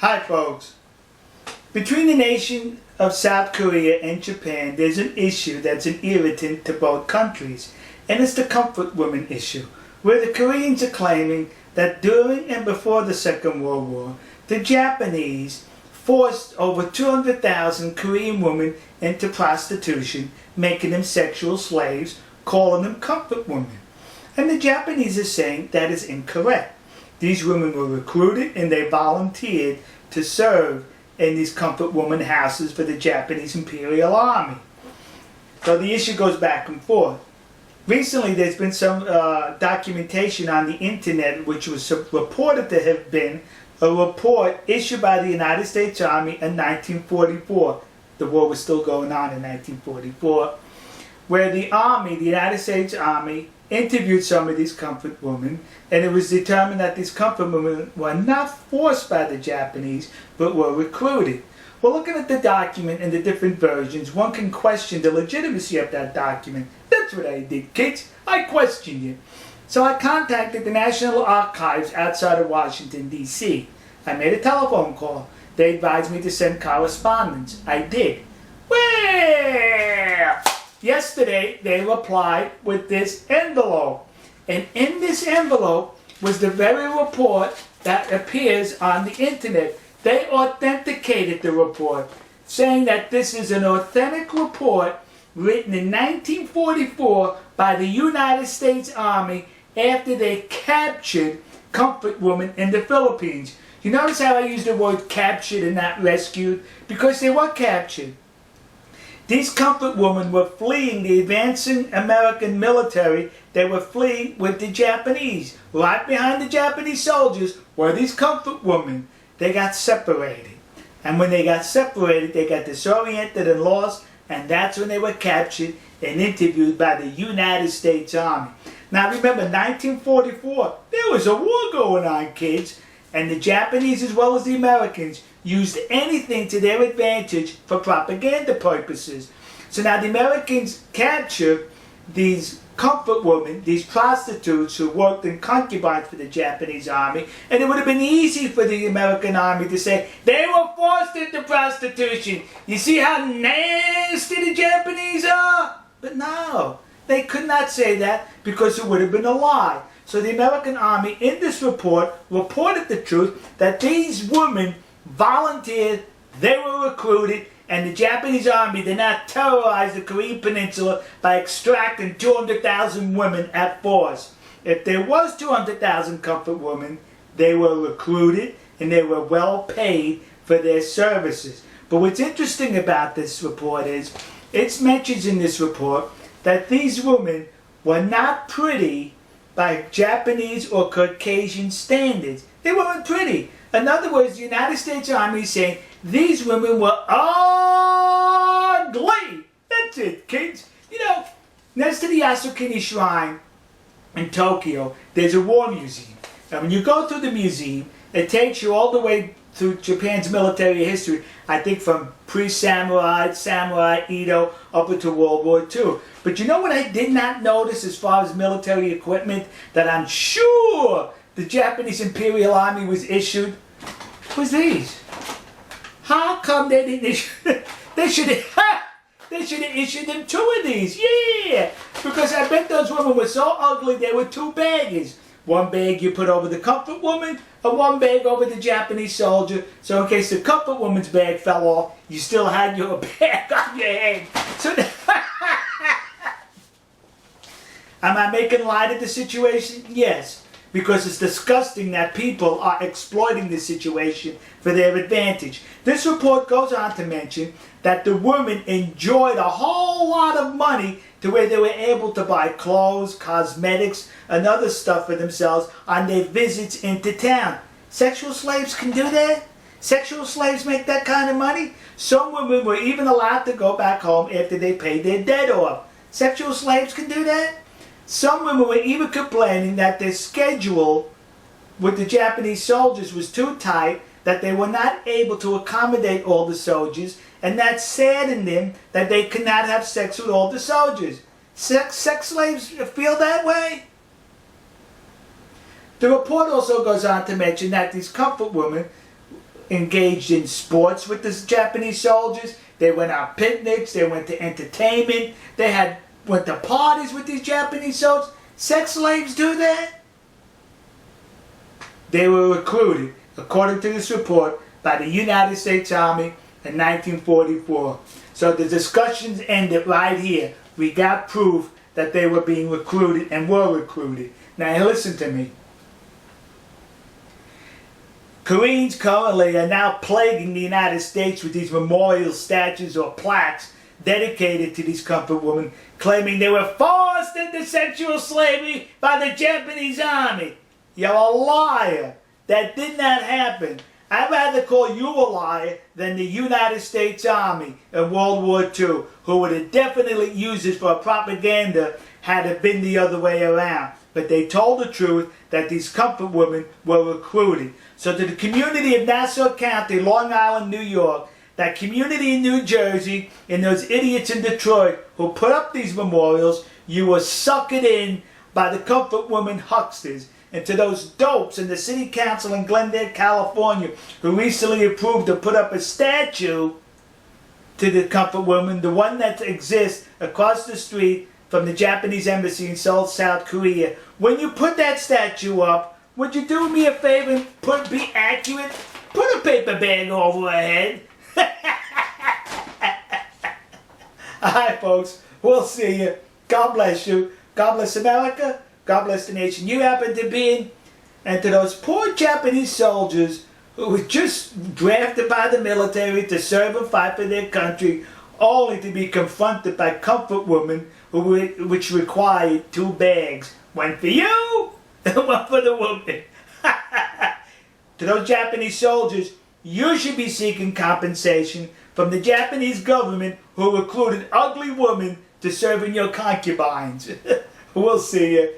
Hi folks. Between the nation of South Korea and Japan, there's an issue that's an irritant to both countries, and it's the comfort women issue, where the Koreans are claiming that during and before the Second World War, the Japanese forced over 200,000 Korean women into prostitution, making them sexual slaves, calling them comfort women. And the Japanese are saying that is incorrect. These women were recruited and they volunteered to serve in these comfort woman houses for the Japanese Imperial Army. So the issue goes back and forth. Recently there's been some documentation on the internet which was reported to have been a report issued by the United States Army in 1944. The war was still going on in 1944, where the Army, the United States Army, interviewed some of these comfort women, and it was determined that these comfort women were not forced by the Japanese, but were recruited. Well, looking at the document and the different versions, one can question the legitimacy of that document. That's what I did, kids. I questioned it. So I contacted the National Archives outside of Washington, D.C. I made a telephone call. They advised me to send correspondence. I did. Well, yesterday they replied with this envelope. And in this envelope was the very report that appears on the internet. They authenticated the report, saying that this is an authentic report written in 1944 by the United States Army after they captured comfort women in the Philippines. You notice how I used the word captured and not rescued? Because they were captured. These comfort women were fleeing the advancing American military. They were fleeing with the Japanese. Right behind the Japanese soldiers were these comfort women. They got separated. And when they got separated, they got disoriented and lost, and that's when they were captured and interviewed by the United States Army. Now remember, 1944, there was a war going on, kids, and the Japanese as well as the Americans used anything to their advantage for propaganda purposes. So now the Americans captured these comfort women, these prostitutes who worked in concubines for the Japanese army, and it would have been easy for the American army to say, they were forced into prostitution. You see how nasty the Japanese are? But no, they could not say that because it would have been a lie. So the American army in this report reported the truth that these women volunteered, they were recruited, and the Japanese army did not terrorize the Korean peninsula by extracting 200,000 women at force. If there was 200,000 comfort women, they were recruited and they were well paid for their services. But what's interesting about this report is, it mentions in this report that these women were not pretty by Japanese or Caucasian standards. They weren't pretty. In other words, the United States Army is saying these women were ugly. That's it, kids. You know, next to the Yasukuni Shrine in Tokyo, there's a war museum. And when you go through the museum, it takes you all the way through Japan's military history, I think from pre-samurai, samurai, Edo, up into World War II. But you know what I did not notice as far as military equipment that I'm sure the Japanese Imperial Army was issued? Was these. How come they didn't issue they should have issued them 2 of these. Yeah! Because I bet those women were so ugly they were 2 baggers. One bag you put over the comfort woman, and one bag over the Japanese soldier. So in case the comfort woman's bag fell off, you still had your bag on your head. So am I making light of the situation? Yes. Because it's disgusting that people are exploiting this situation for their advantage. This report goes on to mention that the women enjoyed a whole lot of money to where they were able to buy clothes, cosmetics, and other stuff for themselves on their visits into town. Sexual slaves can do that? Sexual slaves make that kind of money? Some women were even allowed to go back home after they paid their debt off. Sexual slaves can do that? Some women were even complaining that their schedule with the Japanese soldiers was too tight, that they were not able to accommodate all the soldiers, and that saddened them that they could not have sex with all the soldiers. Sex slaves feel that way? The report also goes on to mention that these comfort women engaged in sports with the Japanese soldiers. They went on picnics. They went to entertainment. They went to parties with these Japanese soldiers. Sex slaves do that? They were recruited, according to this report, by the United States Army in 1944. So the discussions ended right here. We got proof that they were being recruited and were recruited. Now listen to me. Koreans currently are now plaguing the United States with these memorial statues or plaques dedicated to these comfort women, claiming they were forced into sexual slavery by the Japanese army. You're a liar. That did not happen. I'd rather call you a liar than the United States Army in World War II, who would have definitely used this for propaganda had it been the other way around. But they told the truth that these comfort women were recruited. So to the community of Nassau County, Long Island, New York, that community in New Jersey, and those idiots in Detroit who put up these memorials, you were suckered in by the comfort woman hucksters. And to those dopes in the city council in Glendale, California, who recently approved to put up a statue to the comfort woman, the one that exists across the street from the Japanese embassy in Seoul, South Korea. When you put that statue up, would you do me a favor and be accurate? Put a paper bag over her head. Alright folks, we'll see you. God bless you. God bless America. God bless the nation you happen to be in. And to those poor Japanese soldiers who were just drafted by the military to serve and fight for their country, only to be confronted by comfort women which required 2 bags. One for you and one for the woman. To those Japanese soldiers, you should be seeking compensation from the Japanese government who recruited ugly women to serve in your concubines. We'll see you.